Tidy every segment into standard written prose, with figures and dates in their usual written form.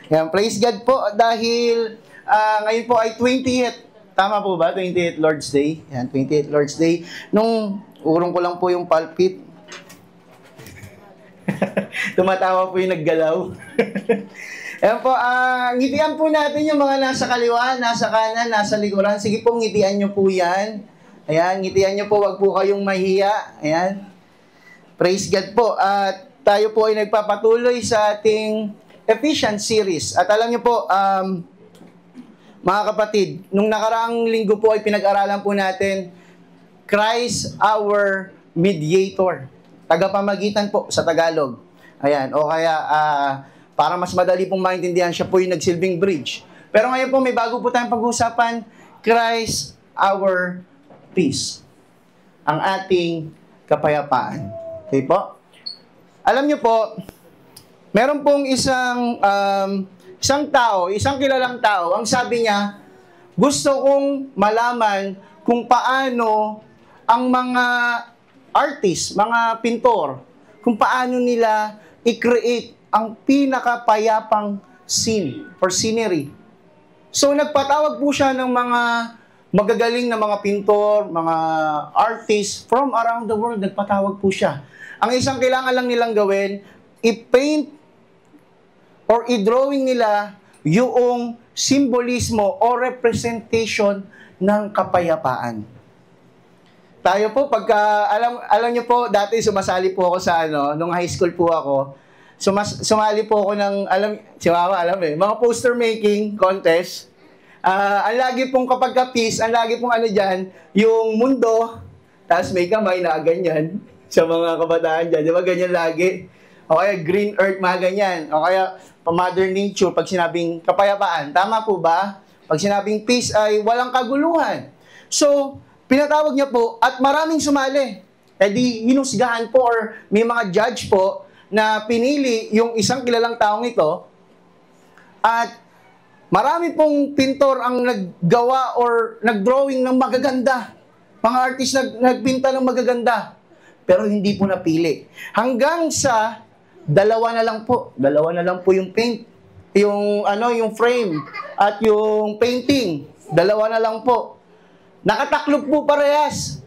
Yan, praise God po dahil ngayon po ay 20th. Tama po ba? 28th Lord's Day. Yan, 28th Lord's Day. Nung urong ko lang po yung pulpit. Tumatawa po yung naggalaw. Ayan po, ngitian po natin yung mga nasa kaliwa, nasa kanan, nasa likuran. Sige po, ngitian nyo po yan. Ayan, ngitian nyo po, wag po kayong mahiya. Ayan. Praise God po. At tayo po ay nagpapatuloy sa ating Ephesians series. At alam nyo po, mga kapatid, nung nakaraang linggo po ay pinag-aralan po natin, Christ our mediator. Tagapamagitan po sa Tagalog. Ayan, o kaya, para mas madali pong maintindihan, siya po yung nagsilbing bridge. Pero ngayon po, may bago po tayong pag-uusapan, Christ our peace. Ang ating kapayapaan. Okay po? Alam nyo po, meron pong isang tao, isang kilalang tao, ang sabi niya, gusto kong malaman kung paano ang mga artist, mga pintor, kung paano nila i-create ang pinakapayapang scene or scenery. So nagpatawag po siya ng mga magagaling na mga pintor, mga artists from around the world, nagpatawag po siya. Ang isang kailangan lang nilang gawin, i-paint or i-drawing nila yung simbolismo o representation ng kapayapaan. Tayo po, pagka, alam niyo po, dati sumasali po ako sa nung high school po ako, sumali po ako ng, si Mama alam mga poster making contest. Ang lagi pong kapag peace, ang lagi pong dyan, yung mundo, tapos may kamay na ganyan sa mga kabataan dyan. Di ba ganyan lagi? O kaya green earth, mga ganyan. O kaya Mother Nature, pag sinabing kapayapaan. Tama po ba? Pag sinabing peace ay walang kaguluhan. So, pinatawag niya po at maraming sumali. E di hinusgahan po or may mga judge po na pinili yung isang kilalang taong ito at marami pong pintor ang naggawa or nagdrawing ng magaganda. Mga artist nagpinta ng magaganda. Pero hindi po napili. Hanggang sa dalawa na lang po yung paint, yung frame at yung painting. Dalawa na lang po. Nakataklop po parehas.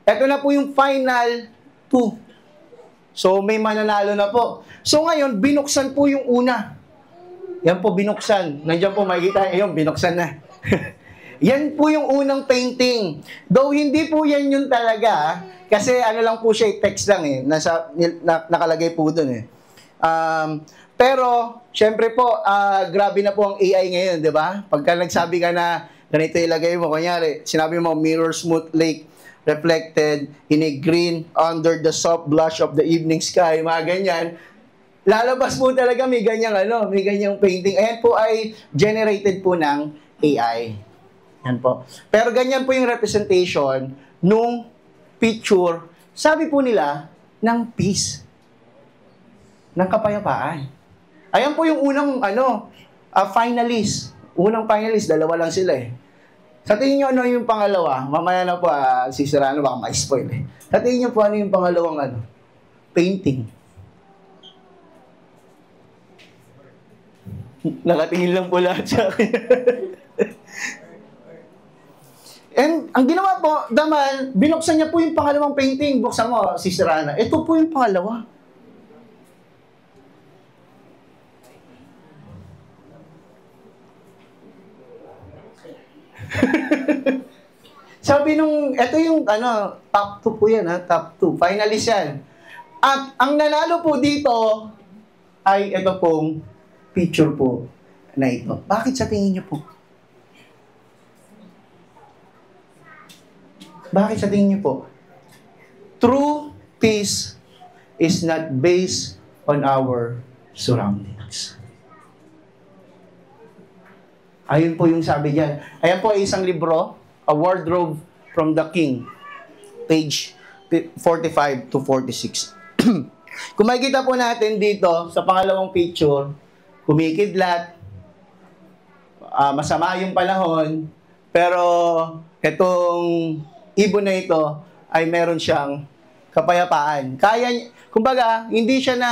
Ito na po yung final 2. So may mananalo na po. So ngayon binuksan po yung una. Yan po binuksan. Nandiyan po makikita, ayun binuksan na. Yan po yung unang painting. Though hindi po yan yun talaga, kasi lang po siya, text lang nakalagay po doon pero, syempre po, grabe na po ang AI ngayon, di ba? Pagka nagsabi ka na, ganito ilagay mo, kunyari, sinabi mo, mirror smooth lake reflected in a green under the soft blush of the evening sky, mga ganyan. Lalabas po talaga may ganyang painting. Ayan po ay generated po ng AI. Yan po. Pero ganyan po yung representation nung picture, sabi po nila, ng peace. Ng kapayapaan. Ayan po yung unang finalist. Unang finalist, dalawa lang sila Sa tingin nyo, ano yung pangalawa? Mamaya na po, si Serrano baka ma-spoil Sa tingin nyo po, ano yung pangalawang painting? Nakatingin lang po lahat sa akin. And ang ginawa po, Daman, binuksan niya po yung pangalawang painting. Buksan mo, si Serrano. Ito po yung pangalawa. Sabi ito yung top 2 po yan top 2. Finalist yan. At ang nanalo po dito ay ito pong picture po na ito. Bakit sa tingin niyo po? Bakit sa tingin niyo po? True peace is not based on our surroundings. Ayun po yung sabi diyan. Ayan po ay isang libro, A Wardrobe from the King, page 45 to 46. Kung makikita po natin dito sa pangalawang picture, kumikidlat, masama yung panahon, pero itong ibon na ito ay meron siyang kapayapaan. Kumbaga, hindi siya na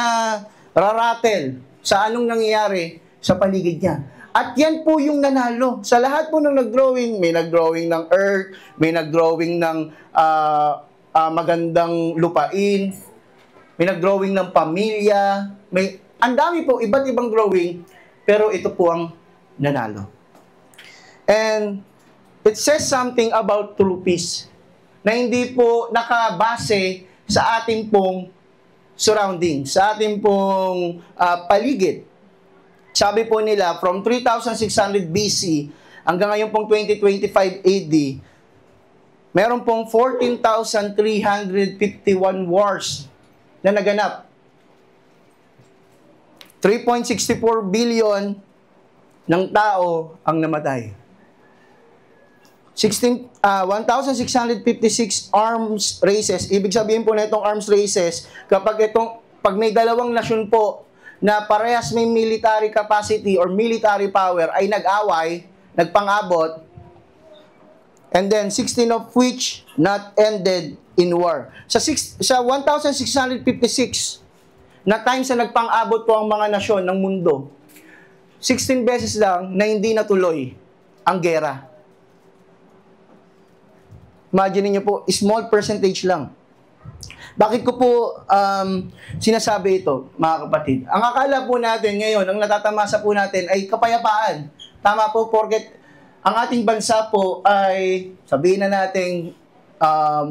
raratel sa anong nangyayari sa paligid niya. At yan po yung nanalo. Sa lahat po ng nag-drawing, may nag-drawing ng earth, may nag-drawing ng magandang lupain, may nag-drawing ng pamilya, may ang dami po, iba't ibang drawing, pero ito po ang nanalo. And it says something about true peace na hindi po nakabase sa ating pong surrounding, sa ating pong paligid. Sabi po nila, from 3,600 BC hanggang ngayon pong 2025 AD, meron pong 14,351 wars na naganap. 3.64 billion ng tao ang namatay. 1,656 arms races. Ibig sabihin po na itong arms races, pag may dalawang nasyon po na parehas may military capacity or military power ay nag-away, nagpang-abot, and then 16 of which not ended in war. Sa 1,656 na times na nagpang-abot po ang mga nasyon ng mundo, 16 beses lang na hindi natuloy ang gera. Imagine niyo po, small percentage lang. Bakit ko po sinasabi ito, mga kapatid? Ang akala po natin ngayon, ang natatamasa po natin ay kapayapaan. Tama po, porket ang ating bansa po ay, sabihin na natin,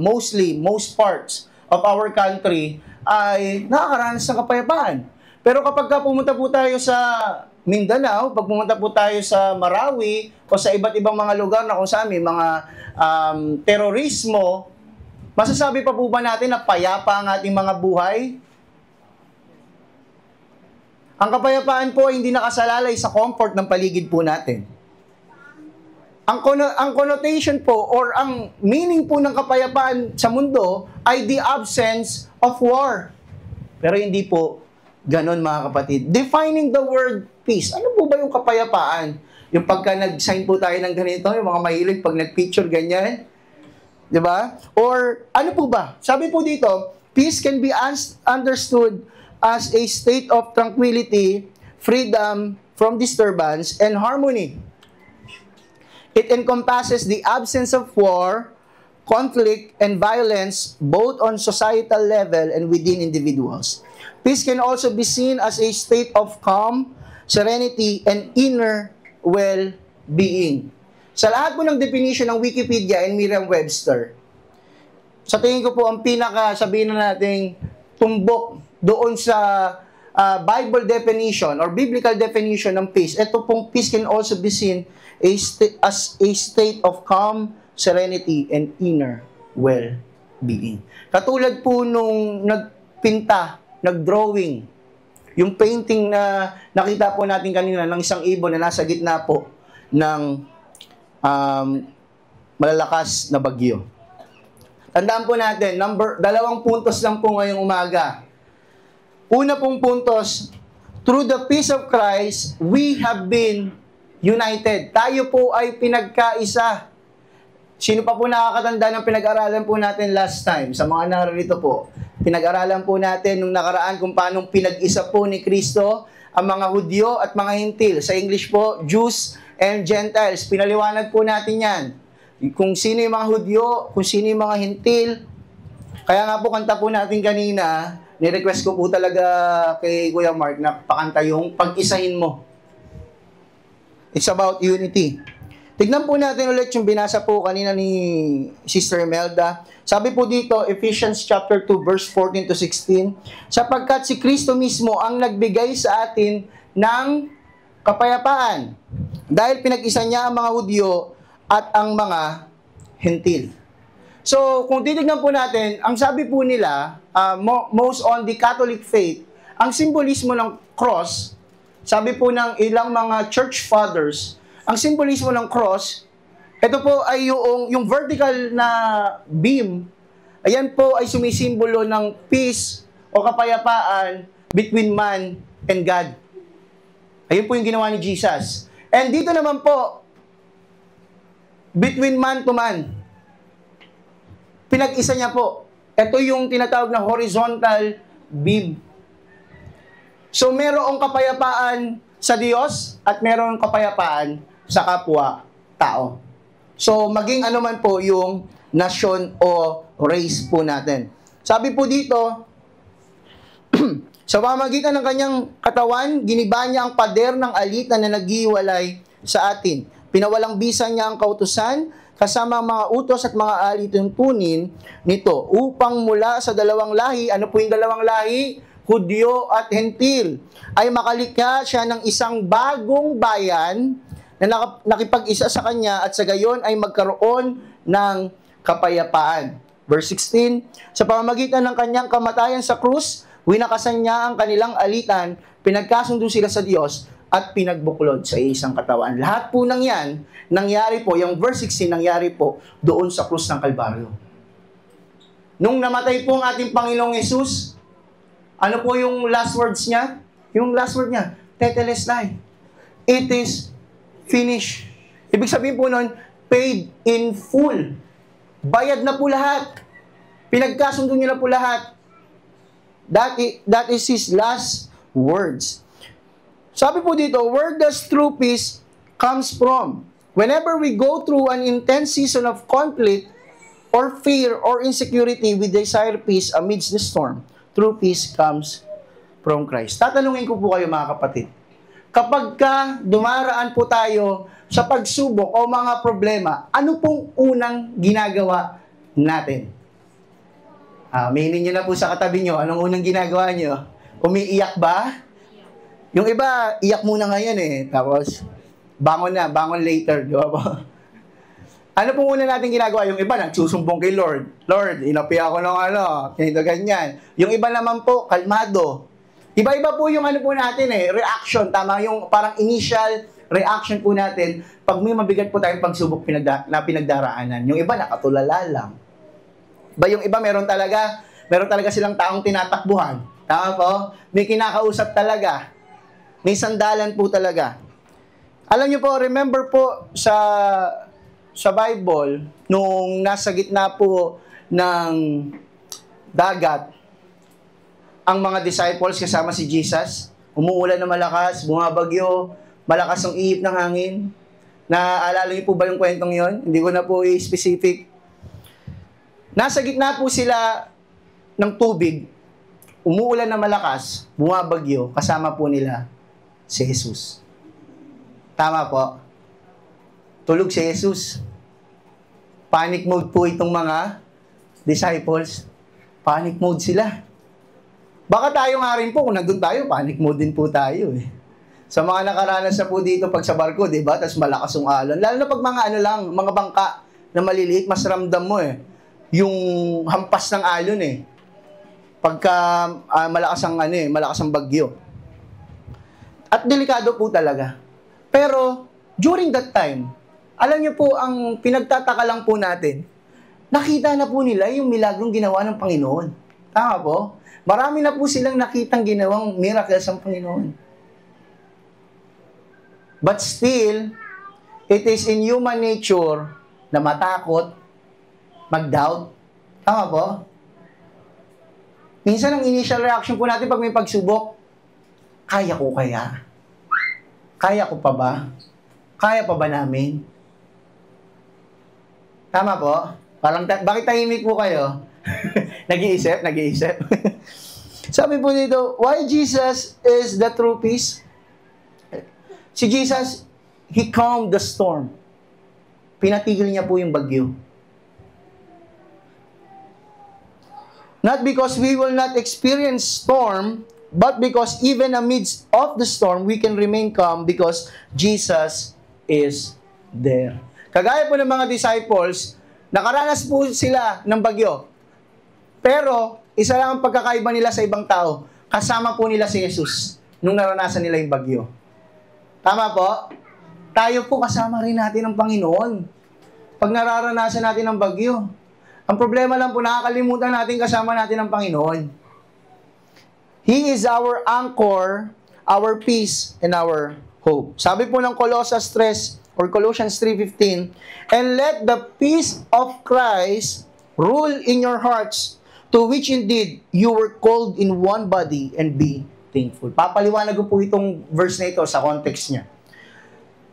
most parts of our country ay nakakaranas ng kapayapaan. Pero kapag pumunta po tayo sa Mindanao, pag pumunta po tayo sa Marawi o sa iba't ibang mga lugar na kung saan may mga terorismo, masasabi pa po ba natin na payapa ang ating mga buhay? Ang kapayapaan po ay hindi nakasalalay sa comfort ng paligid po natin. Ang connotation po or ang meaning po ng kapayapaan sa mundo ay the absence of war. Pero hindi po ganon, mga kapatid. Defining the word peace. Ano po ba yung kapayapaan? Yung pagka nag-sign po tayo ng ganito, yung mga mahilig pag nag-picture ganyan. Diba? Or ano po ba? Sabi po dito, peace can be understood as a state of tranquility, freedom from disturbance, and harmony. It encompasses the absence of war, conflict, and violence both on societal level and within individuals. Peace can also be seen as a state of calm, serenity, and inner well-being. Sa lahat po ng definition ng Wikipedia and Merriam-Webster, sa tingin ko po ang sabihin na nating tumbok doon sa Bible definition or biblical definition ng peace, ito pong peace can also be seen as a state of calm, serenity, and inner well-being. Katulad po nung nagpinta, nagdrawing, yung painting na nakita po natin kanina ng isang ibon na nasa gitna po ng malalakas na bagyo. Tandaan po natin, 2 puntos lang po ngayong umaga. Una pong puntos, through the peace of Christ, we have been united. Tayo po ay pinagkaisa. Sino pa po nakakatanda ng pinag-aralan po natin last time? Sa mga narito po, pinag-aralan po natin nung nakaraan kung paano pinag-isa po ni Kristo ang mga Hudyo at mga Hintil. Sa English po, Jews and Gentiles. Pinaliwanag po natin yan. Kung sino yung mga Hudyo, kung sino yung mga Hintil. Kaya nga po kanta po natin kanina, ni-request ko po talaga kay Kuya Mark na pakanta yung pag-isahin mo. It's about unity. Tignan po natin ulit yung binasa po kanina ni Sister Imelda. Sabi po dito, Ephesians chapter 2, verse 14 to 16, sapagkat si Kristo mismo ang nagbigay sa atin ng kapayapaan, dahil pinag-isa niya ang mga Hudyo at ang mga Hentil. So, kung titignan po natin, ang sabi po nila, most on the Catholic faith, ang simbolismo ng cross, sabi po ng ilang mga church fathers, ang simbolismo ng cross, ito po ay yung vertical na beam, ayan po ay sumisimbolo ng peace o kapayapaan between man and God. Ayun po yung ginawa ni Jesus. And dito naman po, between man to man, pinag-isa niya po. Ito yung tinatawag na horizontal beam. So, merong kapayapaan sa Diyos at meron kapayapaan sa kapwa-tao. So, maging ano man po yung nasyon o race po natin. Sabi po dito, sa pamamagitan ng kanyang katawan, giniba niya ang pader ng alitan na naghiwalay sa atin. Pinawalang bisa niya ang kautusan, kasama ang mga utos at mga alituntunin nito, upang mula sa dalawang lahi, ano po yung dalawang lahi? Hudyo at Hentil, ay makalikha siya ng isang bagong bayan na nakipag-isa sa kanya at sa gayon ay magkaroon ng kapayapaan. Verse 16, sa pamamagitan ng kanyang kamatayan sa krus, winakasan niya ang kanilang alitan, pinagkasundo sila sa Diyos at pinagbuklod sa isang katawan. Lahat po ng yan, nangyari po, yung verse 16, nangyari po doon sa krus ng Kalbaryo. Nung namatay po ang ating Panginoong Yesus, ano po yung last words niya? Yung last word niya, tetelestai. It is finished. Ibig sabihin po nun, paid in full. Bayad na po lahat. Pinagkasundo niya na po lahat. That is his last words. Sabi po dito, where does true peace comes from? Whenever we go through an intense season of conflict or fear or insecurity, we desire peace amidst the storm. True peace comes from Christ. Tatanungin ko po kayo mga kapatid. Kapag dumaraan po tayo sa pagsubok o mga problema, ano pong unang ginagawa natin? Aminin nyo na po sa katabi nyo, anong unang ginagawa nyo? Umiiyak ba? Yung iba, iyak muna ngayon tapos bangon later, di ba po? Ano pong una natin ginagawa? Yung iba, nagsusumbong kay Lord. Lord, inapi ako ng ganyan. Yung iba naman po, kalmado. Iba-iba po yung po natin reaction. Tama yung parang initial reaction po natin pag may mabigat po tayong pagsubok na pinagdaraanan. Yung iba, nakatulala lang. Yung iba, meron talaga silang taong tinatakbuhan. Tama po? May kinakausap talaga. May sandalan po talaga. Alam niyo po, remember po sa Bible, nung nasa gitna po ng dagat, ang mga disciples kasama si Jesus, umuulan na malakas, bumabagyo, malakas ang ihip ng hangin. Naalala niyo po ba yung kwentong yon? Hindi ko na po i-specific. Nasa gitna po sila ng tubig, umuulan na malakas, bumabagyo, kasama po nila si Jesus. Tama po. Tulog si Jesus. Panic mode po itong mga disciples. Panic mode sila. Baka tayo nga rin po, kung nandun tayo, panic mode din po tayo Sa mga nakaranas na po dito pag sa barko, di ba? Tapos malakas yung alon. Lalo na pag mga mga bangka na maliliit, mas ramdam mo yung hampas ng alon Pagka malakas ang bagyo. At delikado po talaga. Pero, during that time, alam niyo po, ang pinagtataka lang po natin, nakita na po nila yung milagrong ginawa ng Panginoon. Tama po? Marami na po silang nakitang ginawang miracles ng Panginoon. But still, it is in human nature na matakot, mag-doubt. Tama po? Minsan ang initial reaction po natin pag may pagsubok, kaya ko kaya? Kaya ko pa ba? Kaya pa ba namin? Tama po? Parang, bakit tahimik po kayo? Nag-iisip? Sabi po dito, why Jesus is the true peace? Si Jesus, He calmed the storm. Pinatigil niya po yung bagyo. Not because we will not experience storm, but because even amidst of the storm, we can remain calm because Jesus is there. Kagaya po ng mga disciples, nakaranas po sila ng bagyo. Pero, isa lang ang pagkakaiba nila sa ibang tao. Kasama po nila si Jesus nung naranasan nila yung bagyo. Tama po? Tayo po kasama rin natin ng Panginoon pag nararanasan natin ang bagyo. Ang problema lang po, nakakalimutan natin kasama natin ang Panginoon. He is our anchor, our peace, and our hope. Sabi po ng Colossians 3:15, and let the peace of Christ rule in your hearts, to which indeed you were called in one body, and be thankful. Papaliwanag ko po itong verse na ito sa context niya.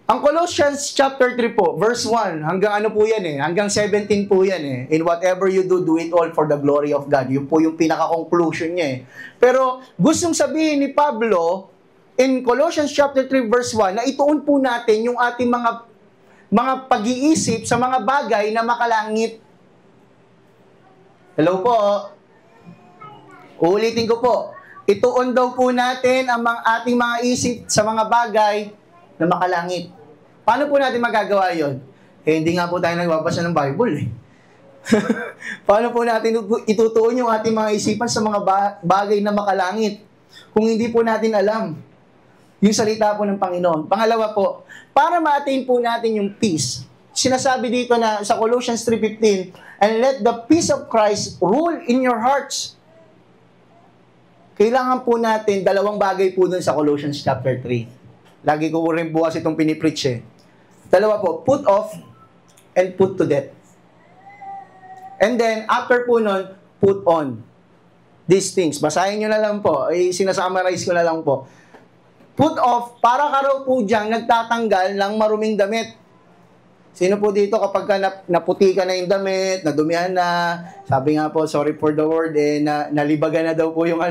Ang Colossians chapter 3 po, verse 1, hanggang ano po yan hanggang 17 po yan In whatever you do, do it all for the glory of God. Yun po yung pinaka-conclusion niya Pero gustong sabihin ni Pablo, in Colossians chapter 3 verse 1, na ituon po natin yung ating mga pag-iisip sa mga bagay na makalangit. Hello po. Uulitin ko po. Ituon daw po natin ang ating mga isip sa mga bagay na makalangit. Paano po natin magagawa yon? Hindi nga po tayo nagbabasa ng Bible Paano po natin itutuon yung ating mga isipan sa mga bagay na makalangit kung hindi po natin alam yung salita po ng Panginoon? Pangalawa po, para ma-attain po natin yung peace. Sinasabi dito na sa Colossians 3:15, and let the peace of Christ rule in your hearts. Kailangan po natin dalawang bagay po dun sa Colossians chapter 3. Lagi ko rin bukas itong pinipreach Dalawa po, put off and put to death. And then, after po nun, put on these things. Basahin nyo na lang po. Sinasummarize ko na lang po. Put off, para ka raw po diyang nagtatanggal ng maruming damit. Sino po dito kapag naputi ka na yung damit, nadumihan na, sabi nga po, sorry for the word, nalibagan na daw po yung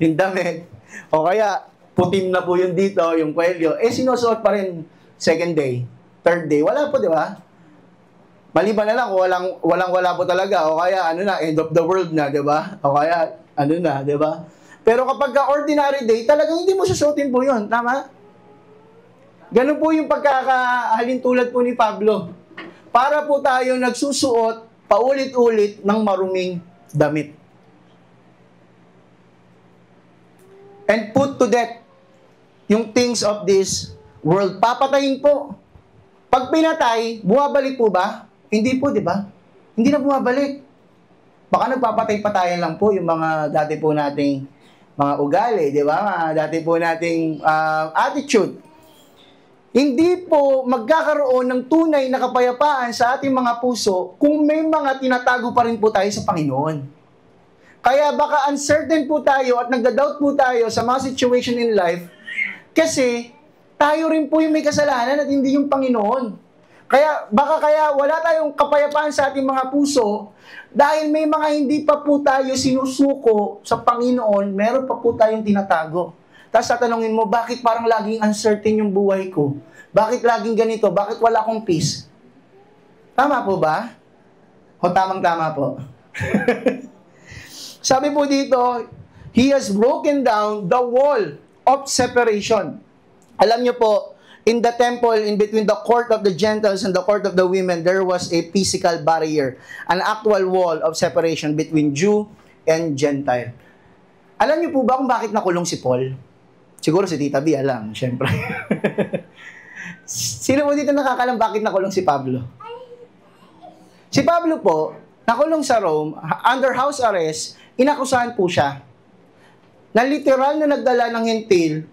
yung damit. O kaya, putim na po yung dito, yung kwelyo. Sinusuot pa rin second day, third day. Wala po, di ba? Maliban na lang kung wala po talaga. O kaya, end of the world na, di ba? O kaya, di ba? Pero kapag ordinary day, talagang hindi mo susuotin po yun. Tama? Ganun po yung pagkakahalintulad po ni Pablo. Para po tayo nagsusuot paulit-ulit ng maruming damit. And put to death yung things of this world. Papatayin po. Pag pinatay, bumabalik po ba? Hindi po, di ba? Hindi na bumabalik. Baka nagpapatay-patayan lang po yung mga dati po nating mga ugali, di ba? Dati po nating attitude. Hindi po magkakaroon ng tunay na kapayapaan sa ating mga puso kung may mga tinatago pa rin po tayo sa Panginoon. Kaya baka uncertain po tayo at nagda-doubt po tayo sa mga situation in life kasi tayo rin po yung may kasalanan at hindi yung Panginoon. Kaya wala tayong kapayapaan sa ating mga puso dahil may mga hindi pa po tayo sinusuko sa Panginoon, meron pa po tayong tinatago. Tapos tatanungin mo, bakit parang laging uncertain yung buhay ko? Bakit laging ganito? Bakit wala akong peace? Tama po ba? O tamang-tama po? Sabi po dito, He has broken down the wall of separation. Alam niyo po, in the temple, in between the court of the Gentiles and the court of the women, there was a physical barrier, an actual wall of separation between Jew and Gentile. Alam niyo po ba kung bakit nakulong si Paul? Siguro si Tita B, alam, syempre. Sino po dito nakakalam bakit nakulong si Pablo? Si Pablo po, nakulong sa Rome, under house arrest, inakusahan po siya na literal na nagdala ng hentil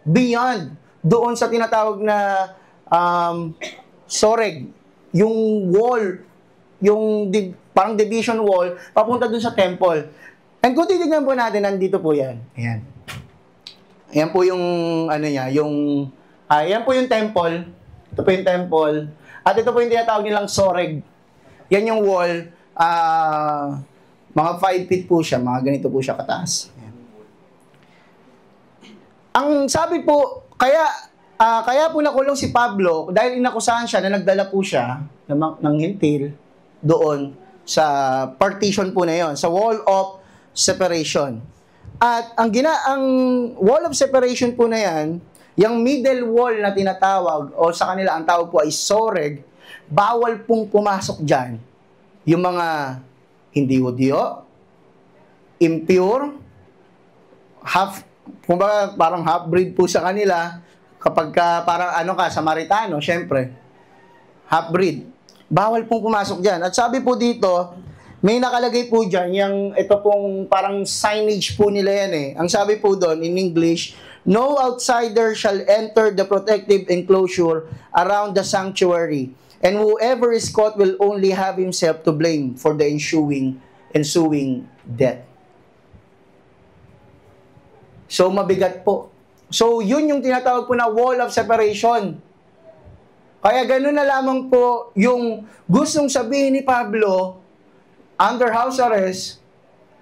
beyond doon sa tinatawag na soreg, yung wall, yung parang division wall, papunta doon sa temple. And kung titignan po natin, nandito po yan. Ayan. Ayan po yung, ayan po yung temple. Ito po yung temple. At ito po yung tinatawag nilang soreg. Yan yung wall, mga 5 feet po siya, mga ganito po siya kataas. Ayan. Ang sabi po, kaya po nakulong si Pablo dahil inakusahan siya na nagdala po siya ng hintil doon sa partition po na yon, sa wall of separation. At ang wall of separation po na yan, yung middle wall na tinatawag o sa kanila ang tawag po ay soreg, bawal pong pumasok diyan yung mga hindi Hudyo, impure, kumbaga parang half-breed po sa kanila, kapag parang Samaritano, syempre, half-breed. Bawal pong pumasok dyan. At sabi po dito, may nakalagay po dyan, ito pong parang signage po nila yan Ang sabi po doon, in English, no outsider shall enter the protective enclosure around the sanctuary, and whoever is caught will only have himself to blame for the ensuing death. So, mabigat po. So, yun yung tinatawag po na wall of separation. Kaya gano'n na lamang po yung gustong sabihin ni Pablo, under house arrest,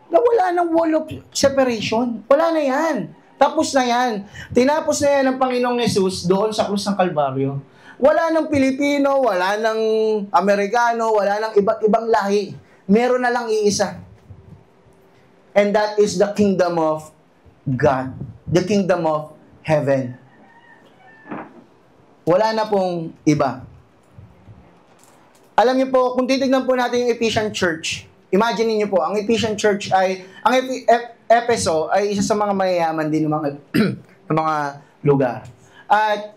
na wala ng wall of separation. Wala na yan. Tapos na yan. Tinapos na yan ng Panginoong Yesus doon sa krus ng Kalbaryo. Wala ng Pilipino, wala ng Amerikano, wala ng iba't ibang lahi. Meron na lang iisa. And that is the kingdom of God. The kingdom of heaven. Wala na pong iba. Alam niyo po, kung titignan po natin yung Ephesian Church, imagine niyo po, ang Ephesian Church ay, ang Efeso ay isa sa mga mayayaman din ng mga, ng mga lugar. At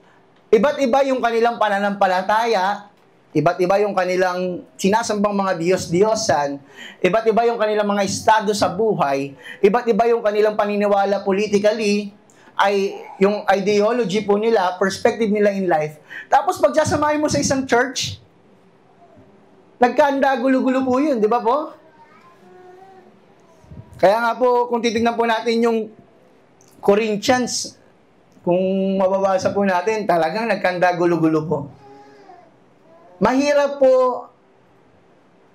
iba't iba yung kanilang pananampalataya, iba't iba yung kanilang sinasambang mga Diyos-Diyosan, iba't iba yung kanilang mga estado sa buhay, iba't iba yung kanilang paniniwala politically, ay yung ideology po nila, perspective nila in life. Tapos pagsasamahin mo sa isang church, nagkanda gulo-gulo po yun, di ba po? Kaya nga po, kung titignan po natin yung Corinthians, kung mababasa po natin, talagang nagkanda gulo-gulo po. Mahirap po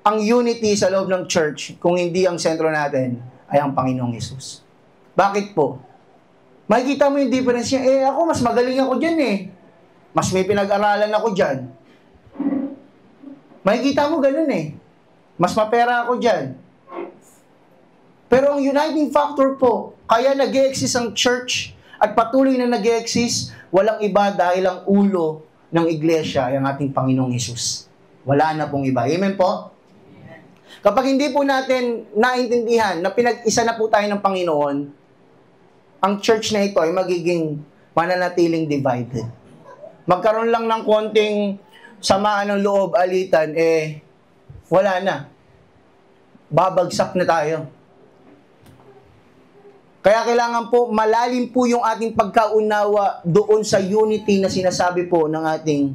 ang unity sa loob ng church kung hindi ang sentro natin ay ang Panginoong Hesus. Bakit po? Makikita mo yung difference niya, ako mas magaling ako dyan Mas may pinag-aralan ako dyan. Makikita mo ganun Mas mapera ako dyan. Pero ang uniting factor po, kaya nag-e-exist ang church at patuloy na nag-e-exist, walang iba dahil ang ulo ng iglesia ay ang ating Panginoong Hesus. Wala na pong iba. Amen po? Kapag hindi po natin naintindihan na pinag-isa na po tayo ng Panginoon, ang church na ito ay magiging mananatiling divided. Magkaroon lang ng konting samaan ng loob, alitan, wala na. Babagsak na tayo. Kaya kailangan po, malalim po yung ating pagkaunawa doon sa unity na sinasabi po ng ating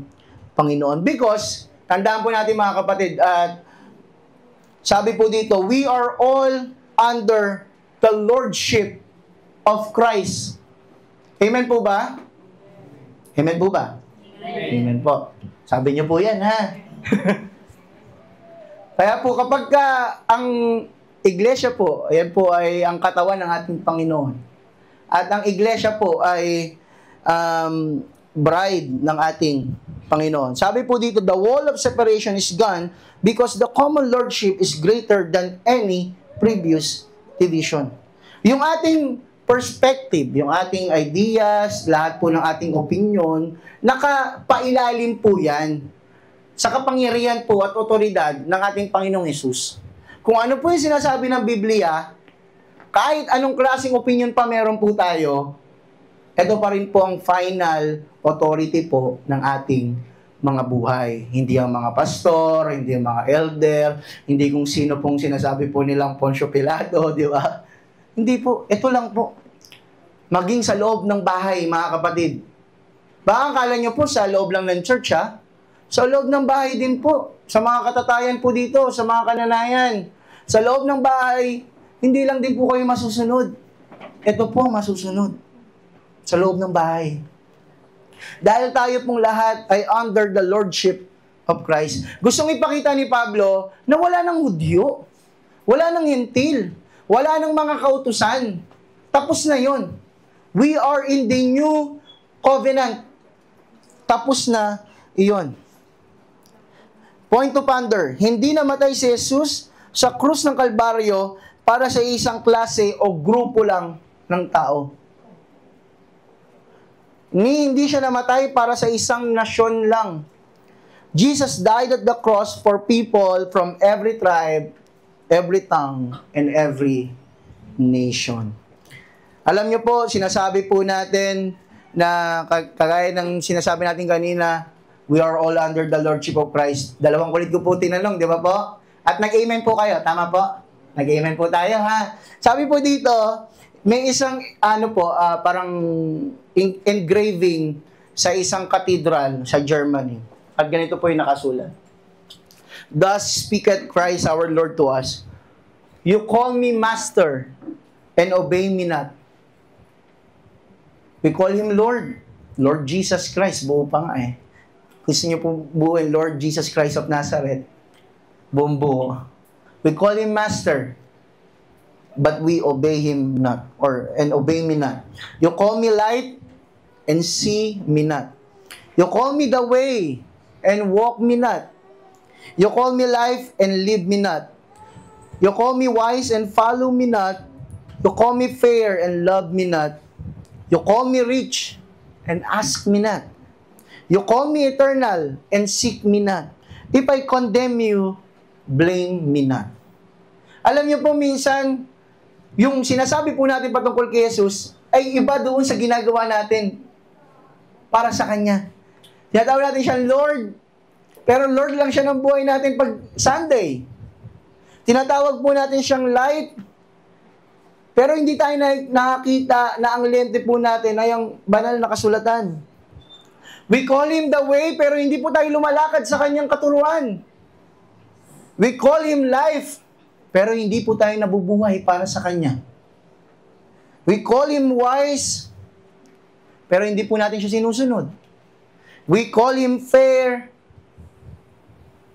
Panginoon. Because, tandaan po natin mga kapatid, at sabi po dito, we are all under the lordship of Christ. Amen po ba? Amen po ba? Amen po. Sabi niyo po yan, ha? Kaya po, kapag ang iglesia po, ayan po ay ang katawan ng ating Panginoon. At ang iglesia po ay bride ng ating Panginoon. Sabi po dito, the wall of separation is gone because the common lordship is greater than any previous division. Yung ating perspective, yung ating ideas, lahat po ng ating opinion, nakapailalim po yan sa kapangyarihan po at otoridad ng ating Panginoong Hesus. Kung ano po yung sinasabi ng Biblia, kahit anong klaseng opinion pa meron po tayo, ito pa rin po ang final authority po ng ating mga buhay. Hindi ang mga pastor, hindi ang mga elder, hindi kung sino pong sinasabi po nilang Poncio Pilato, di ba? Hindi po, ito lang po. Maging sa loob ng bahay, mga kapatid. Baka akala nyo po sa loob lang ng church, ha? Sa loob ng bahay din po. Sa mga katatayan po dito, sa mga kananayan. Sa loob ng bahay, hindi lang din po kayo masusunod. Ito po masusunod. Sa loob ng bahay. Dahil tayo pong lahat ay under the lordship of Christ. Gustong ipakita ni Pablo na wala ng Hudyo. Wala ng Hentil. Wala ng mga kautusan. Tapos na yon. We are in the new covenant. Tapos na iyon. Point to ponder. Hindi namatay si Jesus sa krus ng Kalbaryo para sa isang klase o grupo lang ng tao. Hindi siya namatay para sa isang nasyon lang. Jesus died at the cross for people from every tribe, every tongue, and every nation. Alam niyo po, sinasabi po natin na kagaya ng sinasabi natin kanina, we are all under the lordship of Christ. Dalawang kulit ko po tinanong, di ba po? At nag-amen po kayo, tama po? Nag-amen po tayo, ha? Sabi po dito, may isang, parang engraving sa isang cathedral sa Germany. At ganito po yung nakasulat. Thus speaketh Christ our Lord to us, you call me master, and obey me not. We call Him Lord. Lord Jesus Christ, buo pa nga eh. Gusto niyo po buuin, Lord Jesus Christ of Nazareth. Buong buo. We call Him Master, but we obey Him not, and obey me not. You call me light, and see me not. You call me the way, and walk me not. You call me life, and live me not. You call me wise, and follow me not. You call me fair, and love me not. You call me rich, and ask me not. You call me eternal, and seek me not. If I condemn you, blame me not. Alam niyo po minsan, yung sinasabi po natin patungkol kay Jesus, ay iba doon sa ginagawa natin para sa Kanya. Tinatawag natin siyang Lord, pero Lord lang siya ng buhay natin pag Sunday. Tinatawag po natin siyang light, pero hindi tayo nakakita na ang lente po natin ay ang banal na kasulatan. We call Him the way, pero hindi po tayo lumalakad sa Kanyang katuruan. We call Him life, pero hindi po tayo nabubuhay para sa Kanya. We call Him wise, pero hindi po natin siya sinusunod. We call Him fair,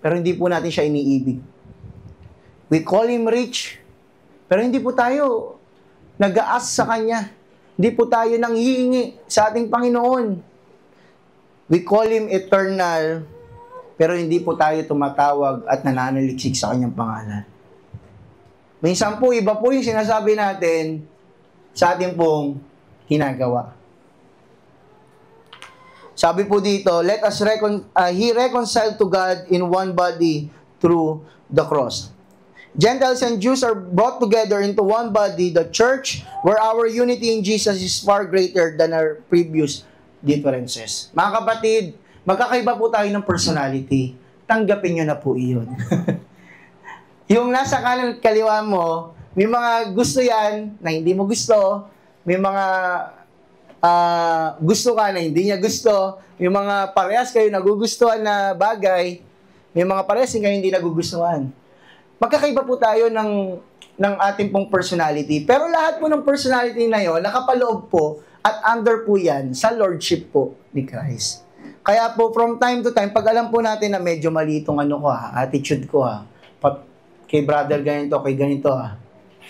pero hindi po natin siya iniibig. We call Him rich, pero hindi po tayo nag-aas sa Kanya. Hindi po tayo nanghihingi sa ating Panginoon. We call Him eternal, pero hindi po tayo tumatawag at nananaliksik sa Kanyang pangalan. Minsan po, iba po yung sinasabi natin sa ating pong ginagawa. Sabi po dito, let us He reconciled to God in one body through the cross. Gentiles and Jews are brought together into one body, the church, where our unity in Jesus is far greater than our previous differences. Mga kapatid, magkakaiba po tayo ng personality. Tanggapin nyo na po iyon. Yung nasa kanan kaliwa mo, may mga gusto yan na hindi mo gusto. May mga gusto ka na hindi niya gusto. May mga parehas kayo nagugustuhan na bagay. May mga parehas kayo hindi nagugustuhan. Magkakaiba po tayo ng ating pong personality. Pero lahat po ng personality na yon nakapaloob po at under po yan sa lordship po ni Christ. Kaya po from time to time, pag alam po natin na medyo mali itong attitude ko kay brother ganito, kay ganito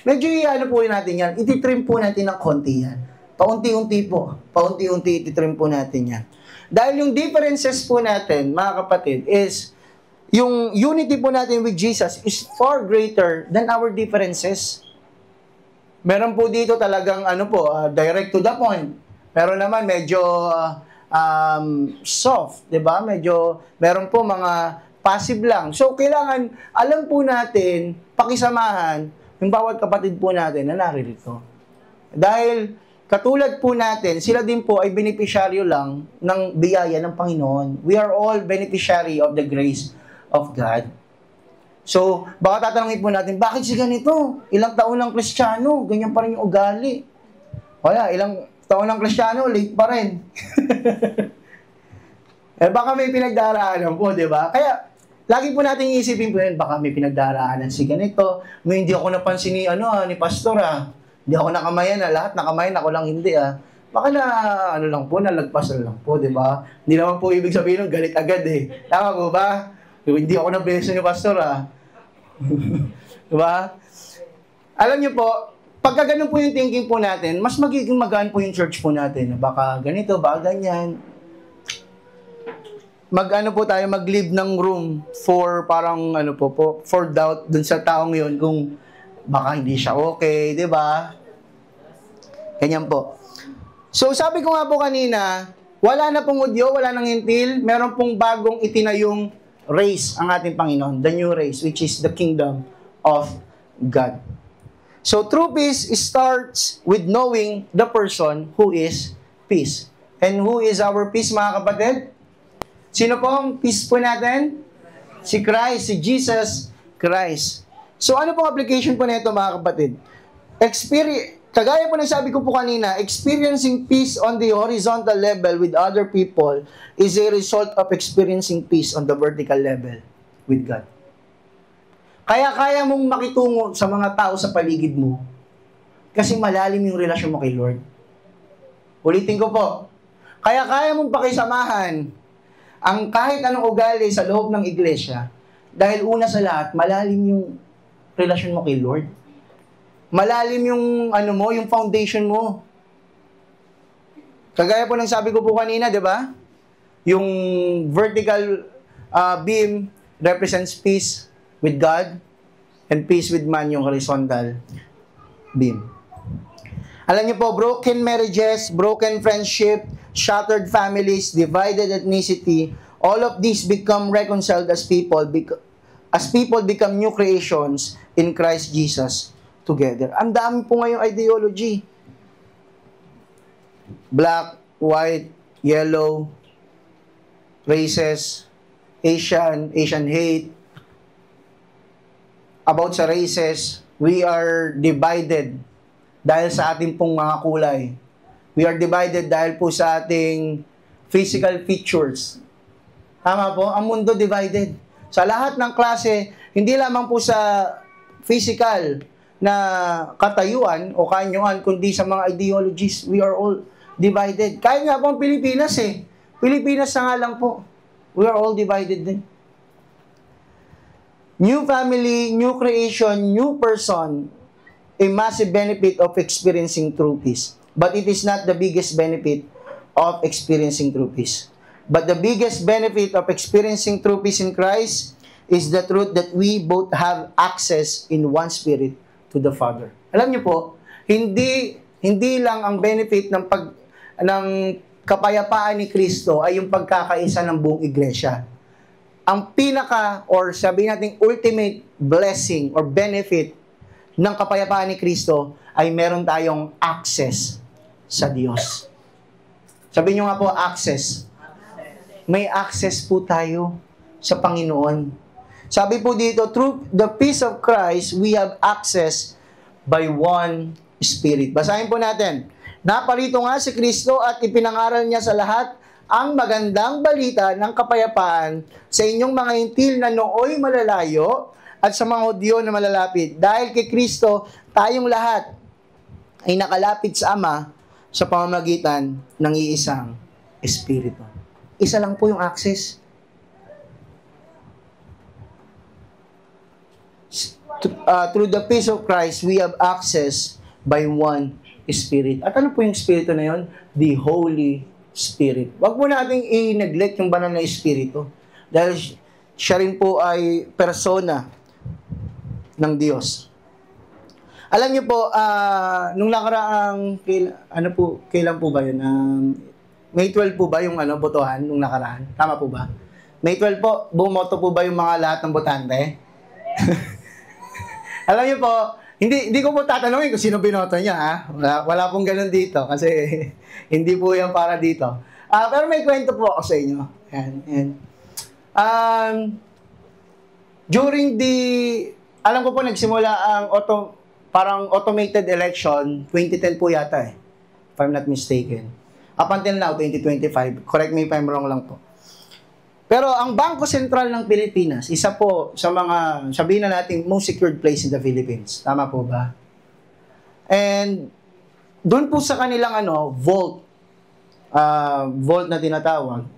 medyo po natin yan, ititrim po natin ng konti yan. Paunti-unti ititrim po natin yan. Dahil yung differences po natin, mga kapatid, is yung unity po natin with Jesus is far greater than our differences. Meron po dito talagang direct to the point. Meron naman medyo soft, 'di ba? Meron po mga passive lang. So kailangan alam po natin, pakisamahan yung bawat kapatid po natin na naririto. Dahil katulad po natin, sila din po ay beneficiaryo lang ng biyaya ng Panginoon. We are all beneficiary of the grace of God. So, baka tatanungin po natin, bakit si ganito? Ilang taon ng Kristiyano, ganyan pa rin yung ugali. Wala, ilang taon ng Kristiyano, late pa rin. Baka may pinagdaraanan po, di ba? Kaya, lagi po natin iisipin po yun, baka may pinagdaraanan si ganito. May hindi ako napansin ni pastor Hindi ako nakamayan lahat nakamayan, ako lang hindi Baka lang po, nalagpas lang po, di ba? Hindi naman po ibig sabihin ng galit agad Tama po ba? Hindi ako nabeso ni pastor Diba? Alam niyo po, pagka ganun po yung thinking po natin, mas magiging magaan po yung church po natin. Baka ganito, baka ganyan. Mag-leave ng room for parang for doubt dun sa taong yun kung baka hindi siya okay, di ba? Ganyan po. So, sabi ko nga po kanina, wala na pong Hudyo, wala nang Hintil, meron pong bagong itinayong race ang ating Panginoon, the new race, which is the kingdom of God. So, true peace starts with knowing the person who is peace. And who is our peace, mga kapatid? Sino po ang peace po natin? Si Christ, si Jesus Christ. So, ano pong application po nito, mga kapatid? Kagaya po ng sabi ko po kanina, experiencing peace on the horizontal level with other people is a result of experiencing peace on the vertical level with God. Kaya mong makitungo sa mga tao sa paligid mo kasi malalim yung relasyon mo kay Lord. Ulitin ko po. Kaya mong pakisamahan ang kahit anong ugali sa loob ng iglesia dahil una sa lahat, malalim yung relasyon mo kay Lord. Malalim yung yung foundation mo. Kagaya po ng sabi ko po kanina, di ba? Yung vertical beam represents peace with God and peace with man, yung horizontal beam. Alam niyo po, broken marriages, broken friendship, shattered families, divided ethnicity, all of these become reconciled as people become new creations in Christ Jesus together. Ang dami po ngayong ideology. Black, white, yellow, races, Asian hate. About sa races, we are divided dahil sa ating pong mga kulay. We are divided dahil po sa ating physical features. Tama po? Ang mundo divided. Sa lahat ng klase, hindi lamang po sa physical na katayuan o kanyuan, kundi sa mga ideologies, we are all divided. Kahit nga po ang Pilipinas Pilipinas na nga lang po. We are all divided din. New family, new creation, new person, a massive benefit of experiencing true peace. But it is not the biggest benefit of experiencing true peace. But the biggest benefit of experiencing true peace in Christ is the truth that we both have access in one spirit to the Father. Alam niyo po, hindi lang ang benefit ng kapayapaan ni Kristo ay yung pagkakaisa ng buong iglesia. Ang pinaka or sabihin natin ultimate blessing or benefit ng kapayapaan ni Kristo ay meron tayong access sa Diyos. Sabihin nyo nga po, access. May access po tayo sa Panginoon. Sabi po dito, through the peace of Christ, we have access by one Spirit. Basahin po natin. Naparito nga si Kristo at ipinangaral niya sa lahat ang magandang balita ng kapayapaan sa inyong mga hintil na nooy malalayo at sa mga Hudyo na malalapit. Dahil kay Kristo, tayong lahat ay nakalapit sa Ama sa pamamagitan ng iisang Espiritu. Isa lang po yung access. Through the peace of Christ, we have access by one Spirit. At ano po yung Espiritu na yun? The Holy Spirit. Huwag mo nating i-neglect yung banal na Espiritu. Dahil siya rin po ay persona ng Diyos. Alam niyo po, nung nakaraang, kailan po ba yun? May 12 po ba yung botohan nung nakaraan? Tama po ba? May 12 po, bumoto po ba yung mga lahat ng botante? Alam niyo po, hindi ko po tatanungin kung sino binoto niya, ha? Wala pong ganun dito kasi hindi po yan para dito. Pero may kwento po ako sa inyo. Yan. During alam ko po nagsimula ang parang automated election, 2010 po yata if I'm not mistaken. Up until now, 2025. Correct me if I'm wrong lang po. Pero ang Bangko Sentral ng Pilipinas, isa po sa mga, sabihin na natin, most secured place in the Philippines. Tama po ba? And doon po sa kanilang vault na tinatawag,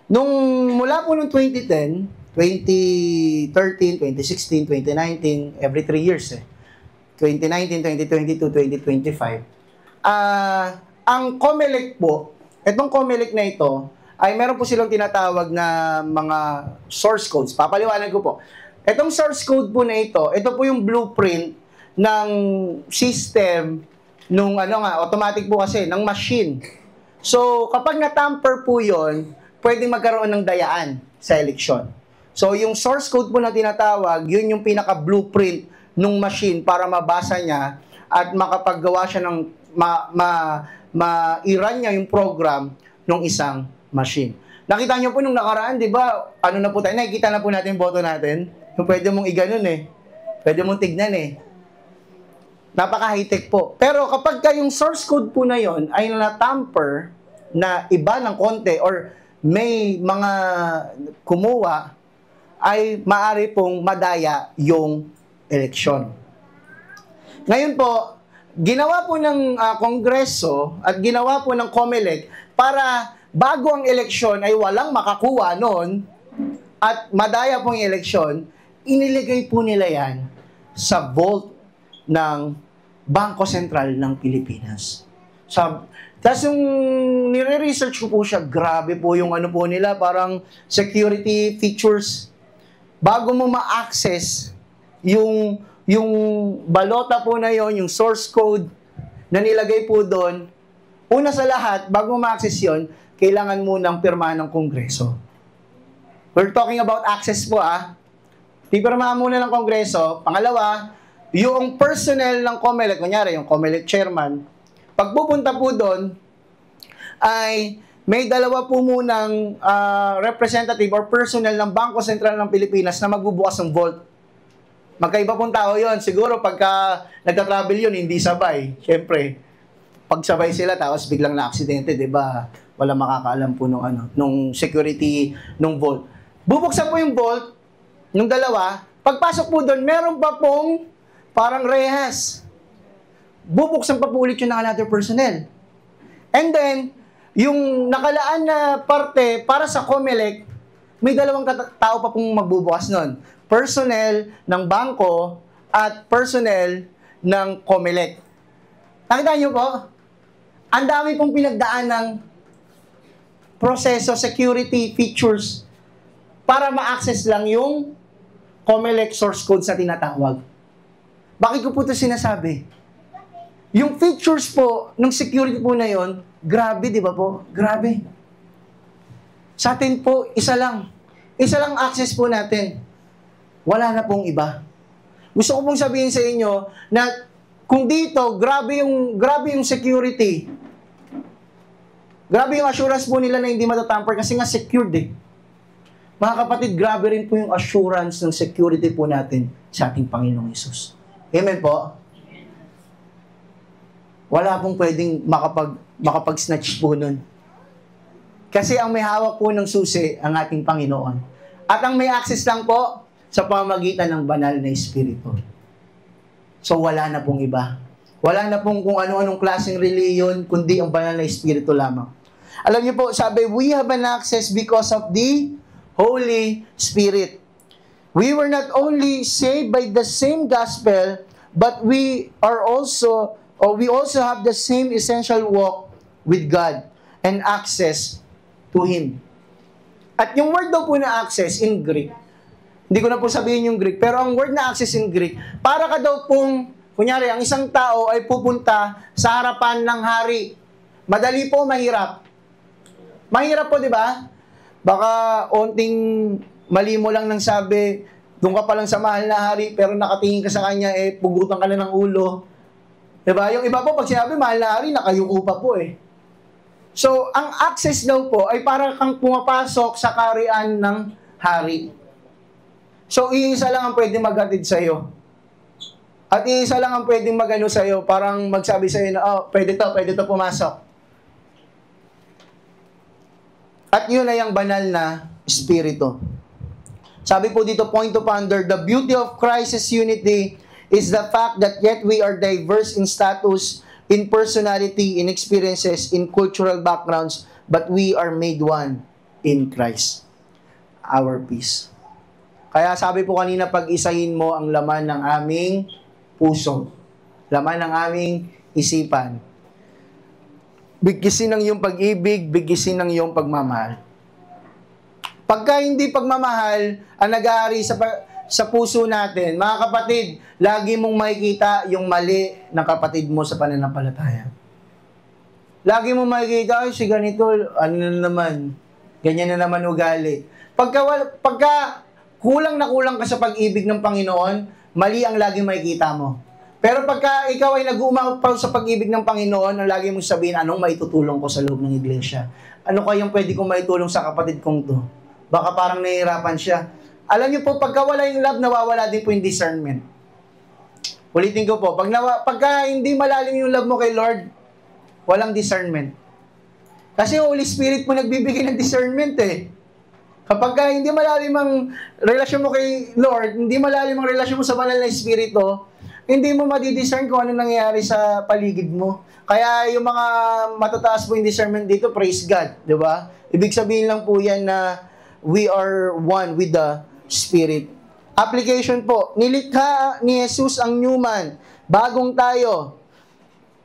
nung mula po noong 2010, 2013, 2016, 2019, every 3 years 2019, 2022, 2025. Ang COMELEC po, itong COMELEC na ito, ay meron po silang tinatawag na mga source codes. Papaliwanag ko po. Itong source code po na ito po yung blueprint ng system nung automatic po kasi, ng machine. So, kapag na-tamper po yun, pwedeng magkaroon ng dayaan sa eleksyon. So, yung source code po na tinatawag, yun yung pinaka-blueprint ng machine para mabasa niya at makapaggawa siya ng ma-run niya yung program ng isang machine. Nakita niyo po nung nakaraan, di ba, na po tayo, nakikita na po natin yung boto natin. Yung pwede mong iganon Pwede mong tignan Napaka-high-tech po. Pero kapag yung source code po na yon ay na-tamper na iba ng konti or may mga kumuha, ay maaari pong madaya yung eleksyon. Ngayon po, ginawa po ng Kongreso at ginawa po ng COMELEC para bago ang eleksyon ay walang makakuha noon at madaya po yung eleksyon, iniligay po nila yan sa vault ng Bangko Sentral ng Pilipinas. Tapos yung nire-research ko po siya, grabe po yung ano po nila, parang security features. Bago mo ma-access yung balota po na yon, yung source code na nilagay po doon, una sa lahat, bago mo ma-access yon, kailangan mo ng pirma ng Kongreso. We're talking about access po Pipirmahan muna ng Kongreso. Pangalawa, yung personnel ng COMELEC, kunyari yung COMELEC chairman, pagpupunta po doon, ay may dalawa po munang representative or personnel ng Bangko Sentral ng Pilipinas na magbubukas ng vault. Magkaiba pong tao yon. Siguro pagka nagka-travel yun, hindi sabay. Siyempre, pag sabay sila, tapos biglang na-aksidente, di ba? Wala makakaalam po nung security nung vault. Bubuksan po yung vault, nung dalawa, pagpasok po doon, meron pa pong parang rehas. Bubuksan pa po ulit yung another personnel. And then, yung nakalaan na parte para sa COMELEC, may dalawang tao pa pong magbubukas nun. Personnel ng bangko at personnel ng COMELEC. Nakita niyo po? Ang dami pong pinagdaan ng proseso, security features para ma-access lang yung COMELEC source codes na tinatawag. Bakit ko po ito sinasabi? Yung features po ng security po na yon, grabe, di ba po? Grabe. Sa atin po, isa lang. Isa lang access po natin. Wala na pong iba. Gusto ko pong sabihin sa inyo na kung dito, grabe yung security. Grabe yung assurance po nila na hindi matatamper kasi nga secured eh. Mga kapatid, grabe rin po yung assurance ng security po natin sa ating Panginoong Hesus. Amen po? Wala pong pwedeng makapag-snatch po nun. Kasi ang may hawak po ng susi, ang ating Panginoon. At ang may access lang po sa pamamagitan ng banal na Espiritu. So wala na pong iba. Wala na pong kung ano-anong klaseng reliyon, kundi ang banal na Espiritu lamang. Alam niyo po, sabi, we have an access because of the Holy Spirit. We were not only saved by the same gospel, but we also have the same essential walk with God and access to Him. At yung word daw po na access in Greek, hindi ko na po sabihin yung Greek, pero ang word na access in Greek, para ka daw pong, kunyari, ang isang tao ay pupunta sa harapan ng hari. Madali po, mahirap. Mahirap po, di ba? Baka onting mali mo lang nang sabi, doon ka pa lang sa mahal na hari, pero nakatingin ka sa kanya, pugutan ka na ng ulo. Diba? Yung iba po, pag sinabi, mahal na hari, nakayuko pa po eh. So, ang access daw po ay para kang pumapasok sa kaharian ng hari. So, iisa lang ang pwedeng maghatid sa'yo. At iisa lang ang pwedeng magano sa'yo, parang magsabi sa'yo na, pwede to pumasok. At yun ay ang banal na Espiritu. Sabi po dito, point to ponder, the beauty of Christ's unity is the fact that yet we are diverse in status, in personality, in experiences, in cultural backgrounds, but we are made one in Christ, our peace. Kaya sabi po kanina, pag-isahin mo ang laman ng aming puso, laman ng aming isipan. Bigkisin ng iyong pag-ibig, bigkisin ng iyong pagmamahal. Pagka hindi pagmamahal ang nag-aari sa puso natin, mga kapatid, lagi mong makikita yung mali ng kapatid mo sa pananampalataya. Lagi mong makikita, ay si ganito, ano na naman, ganyan na naman ugali. Pagka kulang na kulang ka sa pag-ibig ng Panginoon, mali ang lagi makikita mo. Pero pagka ikaw ay nag-uumapaw sa pag-ibig ng Panginoon, ang lagi mong sabihin, anong maitutulong ko sa loob ng iglesia? Ano kayang pwede kong maitulong sa kapatid kong to? Baka parang nahihirapan siya. Alam niyo po, pagka wala yung love, nawawala din po yung discernment. Ulitin ko po, pagka hindi malalim yung love mo kay Lord, walang discernment. Kasi yung Holy Spirit po nagbibigay ng discernment eh. Kapag hindi malalim ang relasyon mo kay Lord, hindi malalim ang relasyon mo sa banal na Espiritu, hindi mo madidiscern kung ano nangyayari sa paligid mo. Kaya yung mga matataas po yung discernment dito, praise God, di ba? Ibig sabihin lang po yan na we are one with the Spirit. Application po, nilikha ni Jesus ang new man, bagong tayo.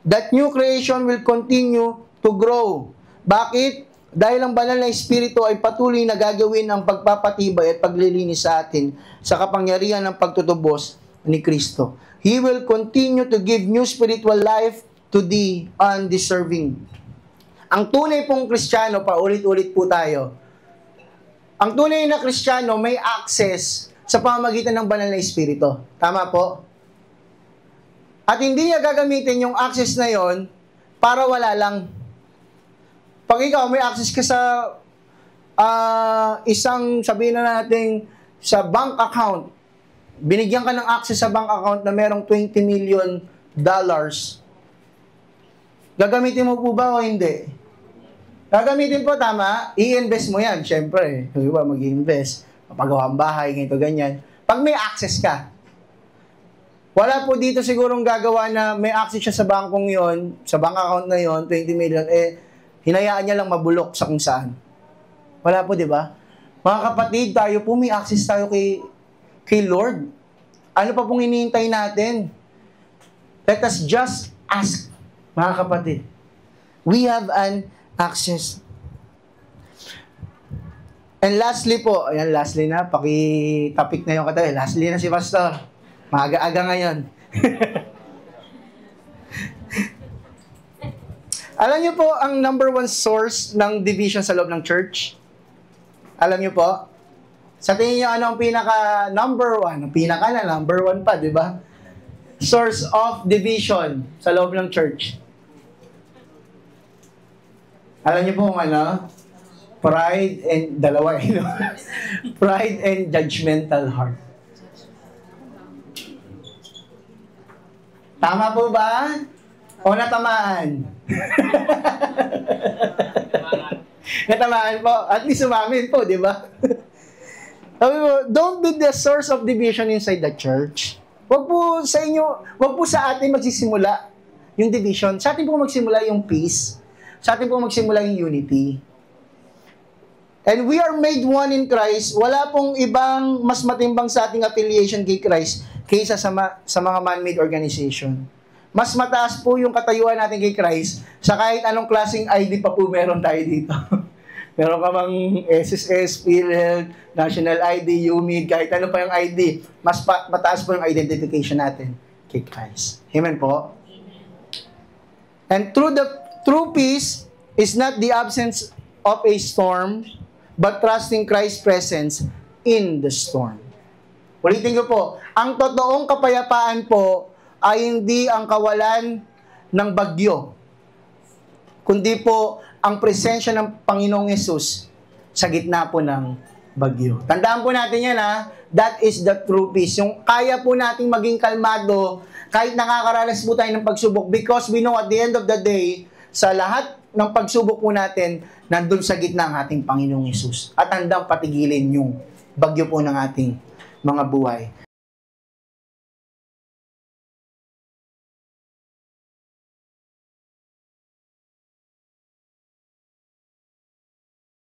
That new creation will continue to grow. Bakit? Dahil ang banal na Espiritu ay patuloy na gagawin ang pagpapatibay at paglilinis sa atin sa kapangyarihan ng pagtutubos ni Kristo. He will continue to give new spiritual life to the undeserving. Ang tunay pong Kristiyano, paulit-ulit po tayo, ang tunay na Kristiyano may access sa pamamagitan ng banal na Espiritu. Tama po? At hindi niya gagamitin yung access na yon para wala lang. Pag ikaw may access ka sa isang, sabihin na natin, sa bank account, binigyan ka ng access sa bank account na merong $20 million, gagamitin mo po ba o hindi? Gagamitin po, tama? I-invest mo yan, syempre. Di ba, mag-i-invest. Mapagawa ang bahay, ganito, ganyan. Pag may access ka, wala po dito sigurong gagawa na may access siya sa bangkong yon, sa bank account na yon, 20 million, hinayaan niya lang mabulok sa kung saan. Wala po, di ba? Mga kapatid, tayo po, may access tayo kay Lord. Ano pa pong hinihintay natin? Let us just ask, mga kapatid. We have an access. And lastly po, ayan, lastly na, paki-topic na yung katabi. Lastly na si Pastor. Maaga-aga ngayon. Alam niyo po ang number one source ng division sa loob ng church? Alam niyo po? Sa tingin niyo ano ang pinaka number one? Ang pinaka na number one pa, di ba? Source of division sa loob ng church. Alam niyo po kung ano? Pride and dalawa, pride and judgmental heart. Tama po ba? O natamaan? Natamaan po. At least umamin po, di ba? Don't be the source of division inside the church. Wag po sa inyo, wag po sa atin magsisimula yung division. Sa atin po magsimula yung peace. Sa atin po magsimula yung unity. And we are made one in Christ. Wala pong ibang mas matimbang sa ating affiliation kay Christ kaysa sa mga man-made organization. Mas mataas po yung katayuan natin kay Christ sa kahit anong klaseng ID pa po meron tayo dito. Meron ka mang SSS, PhilHealth, National ID, UMID, kahit ano pa yung ID, mataas po yung identification natin kay Christ. Amen po? And true peace is not the absence of a storm, but trusting Christ's presence in the storm. Ulitin ko po, ang totoong kapayapaan po ay hindi ang kawalan ng bagyo, kundi po ang presensya ng Panginoong Yesus sa gitna po ng bagyo. Tandaan po natin yan that is the true peace. Yung kaya po nating maging kalmado kahit nakakaranas po tayo ng pagsubok because we know at the end of the day, sa lahat ng pagsubok po natin, nandun sa gitna ang ating Panginoong Yesus at handang patigilin yung bagyo po ng ating mga buhay.